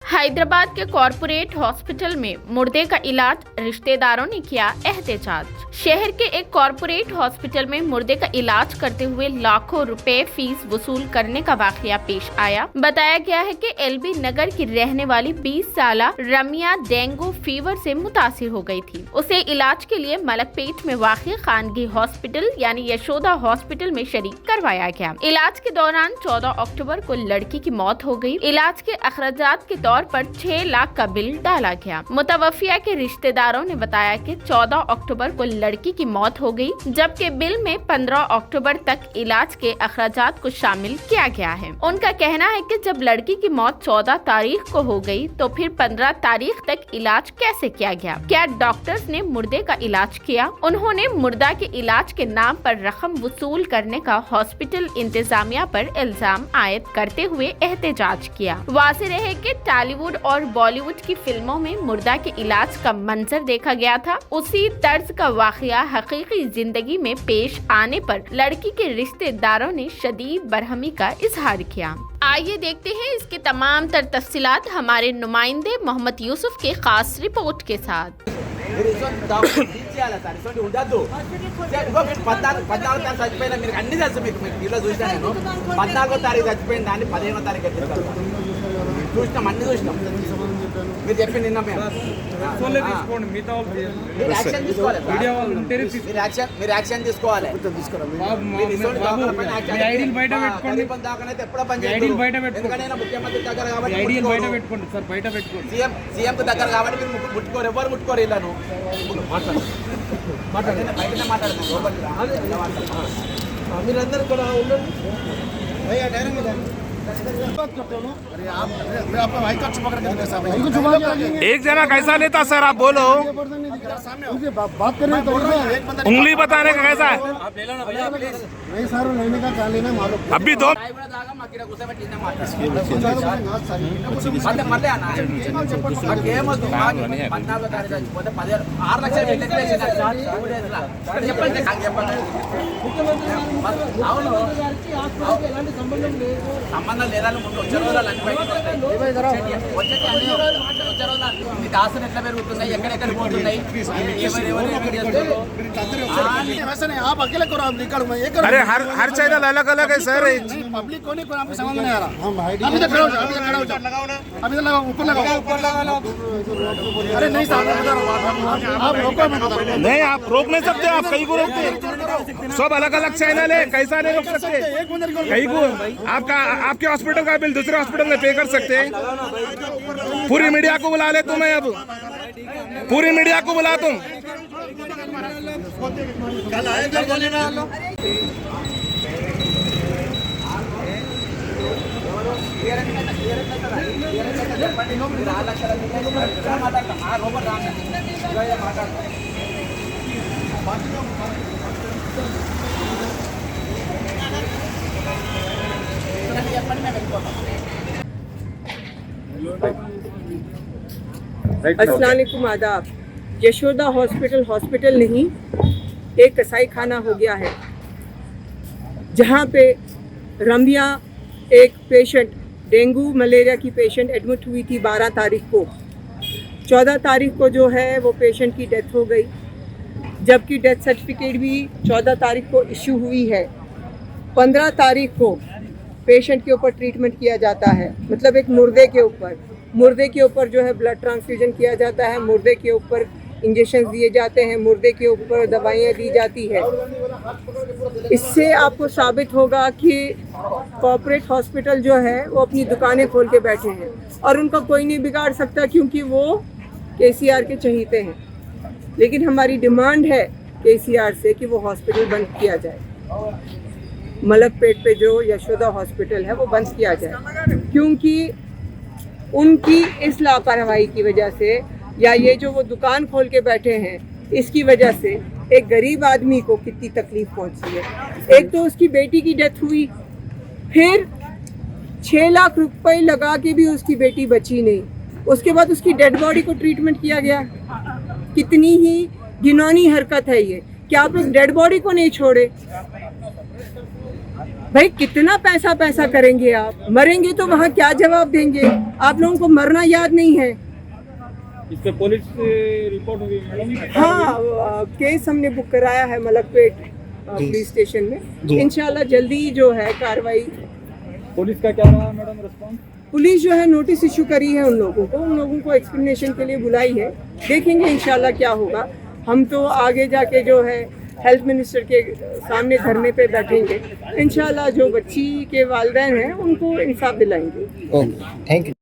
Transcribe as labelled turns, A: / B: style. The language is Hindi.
A: हैदराबाद के कॉर्पोरेट हॉस्पिटल में मुर्दे का इलाज, रिश्तेदारों ने किया एहतजाज। शहर के एक कॉर्पोरेट हॉस्पिटल में मुर्दे का इलाज करते हुए लाखों रुपए फीस वसूल करने का वाकया पेश आया। बताया गया है कि एलबी नगर की रहने वाली 20 साल रमिया डेंगू फीवर से मुतासिर हो गई थी। उसे इलाज के लिए मलकपेट में वाक़ई खानगी हॉस्पिटल यानी यशोदा हॉस्पिटल में शरीक करवाया गया। इलाज के दौरान 14 अक्टूबर को लड़की की मौत हो गई। इलाज के अखराजात के तौर पर 6 लाख का बिल डाला गया। मुतवफ़िया के रिश्तेदारों ने बताया कि 14 अक्टूबर को लड़की की मौत हो गई, जबकि बिल में 15 अक्टूबर तक इलाज के अखराजात को शामिल किया गया है। उनका कहना है कि जब लड़की की मौत 14 तारीख को हो गई तो फिर 15 तारीख तक इलाज कैसे किया गया? क्या डॉक्टर्स ने मुर्दे का इलाज किया? उन्होंने मुर्दा के इलाज के नाम पर रकम वसूल करने का हॉस्पिटल इंतजामिया पर इल्जाम आयद करते हुए एहतजाज किया। वाज़ेह रहे कि टॉलीवुड और बॉलीवुड की फिल्मों में मुर्दा के इलाज का मंजर देखा गया था। उसी तर्ज का वाकया हकीकी जिंदगी में पेश आने पर लड़की के रिश्तेदारों ने शदीद बरहमी का इजहार किया। आइए देखते हैं इसके तमाम तर तफसीलात हमारे नुमाइंदे मोहम्मद यूसुफ के खास रिपोर्ट के साथ।
B: మీరు చెప్పింది నిన్న మేము మీరు యాక్షన్ తీసుకోవాలి. ఎప్పుడో పని ఎందుకంటే ముఖ్యమంత్రి దగ్గర కాబట్టి సీఎం దగ్గర కాబట్టి మీరు ముట్టుకోరు, ఎవరు ముట్టుకోరు. ఇల్లను మాట్లాడండి, బయటనే మాట్లాడతాను. మీరందరూ కూడా ఉండండి.
C: एक जना कैसा लेता सर, आप बोलो।
D: बात करने तो
C: उंगली बताने का कैसा है?
D: नहीं सर, लेने का क्या लेना मालूम।
C: अभी दो
B: సంబంధం లేదా ముందు వచ్చే రోజులు అన్ని బయటకు దాసులు ఎట్లా పెరుగుతున్నాయి, ఎక్కడెక్కడ పోతున్నాయి,
D: आप अकेले करो, आप निकल।
C: अरे हर चैनल अलग अलग है सर।
D: पब्लिक को नहीं आपको समझ में नहीं आ रहा। अभी तक खड़ा हो जाओ, अभी तक लगाओ, ऊपर लगाओ। अरे नहीं साहब, आप रोको, मैं बता रहा हूं।
C: नहीं, आप रोक नहीं सकते, आप कहीं को रोकते हैं। सब अलग अलग चैनल है, कैसा नहीं रोक सकते कहीं को। आपके हॉस्पिटल का बिल दूसरे हॉस्पिटल में पे कर सकते हैं। पूरी मीडिया को बुला ले तुम्हें, अब पूरी मीडिया को बुला तुम।
E: अस्सलाम वालेकुम, आदाब। यशोदा हॉस्पिटल नहीं, एक कसाई खाना हो गया है, जहाँ पे रमिया एक पेशेंट, डेंगू मलेरिया की पेशेंट एडमिट हुई थी 12 तारीख को। 14 तारीख को जो है वो पेशेंट की डेथ हो गई, जबकि डेथ सर्टिफिकेट भी 14 तारीख को इशू हुई है। 15 तारीख को पेशेंट के ऊपर ट्रीटमेंट किया जाता है, मतलब एक मुर्दे के ऊपर जो है ब्लड ट्रांसफ्यूजन किया जाता है, मुर्दे के ऊपर इंजेक्शन दिए जाते हैं, मुर्दे के ऊपर दवाइयाँ दी जाती है। इससे आपको साबित होगा कि कॉर्पोरेट हॉस्पिटल जो है वो अपनी दुकानें खोल के बैठे हैं और उनका कोई नहीं बिगाड़ सकता, क्योंकि वो केसीआर के चहीते हैं। लेकिन हमारी डिमांड है केसीआर से कि वो हॉस्पिटल बंद किया जाए। मलकपेट पे जो यशोदा हॉस्पिटल है वो बंद किया जाए, क्योंकि उनकी इस लापरवाही की वजह से, या ये जो वो दुकान खोल के बैठे हैं, इसकी वजह से एक गरीब आदमी को कितनी तकलीफ पहुंची है। एक तो उसकी बेटी की डेथ हुई, फिर 6 लाख रुपए लगा के भी उसकी बेटी बची नहीं। उसके बाद उसकी डेड बॉडी को ट्रीटमेंट किया गया। कितनी ही घिनौनी हरकत है ये, कि आप उस डेड बॉडी को नहीं छोड़े। भाई कितना पैसा करेंगे आप? मरेंगे तो वहाँ क्या जवाब देंगे? आप लोगों को मरना याद नहीं है?
F: इस पे पुलिस रिपोर्ट हुई मैडम?
E: हाँ, केस हमने बुक कराया है मलकपेट पुलिस स्टेशन में। इंशाल्लाह जल्दी जो है कार्रवाई।
F: पुलिस का क्या रहा मैडम रिस्पॉन्स?
E: पुलिस जो है नोटिस इशू करी है उन लोगों को एक्सप्लेनेशन के लिए बुलाई है। देखेंगे इंशाल्लाह क्या होगा। हम तो आगे जाके जो है हेल्थ मिनिस्टर के सामने धरने पे बैठेंगे। इंशाल्लाह जो बच्ची के वालिदैन हैं उनको इंसाफ दिलाएंगे।
G: Okay, thank you.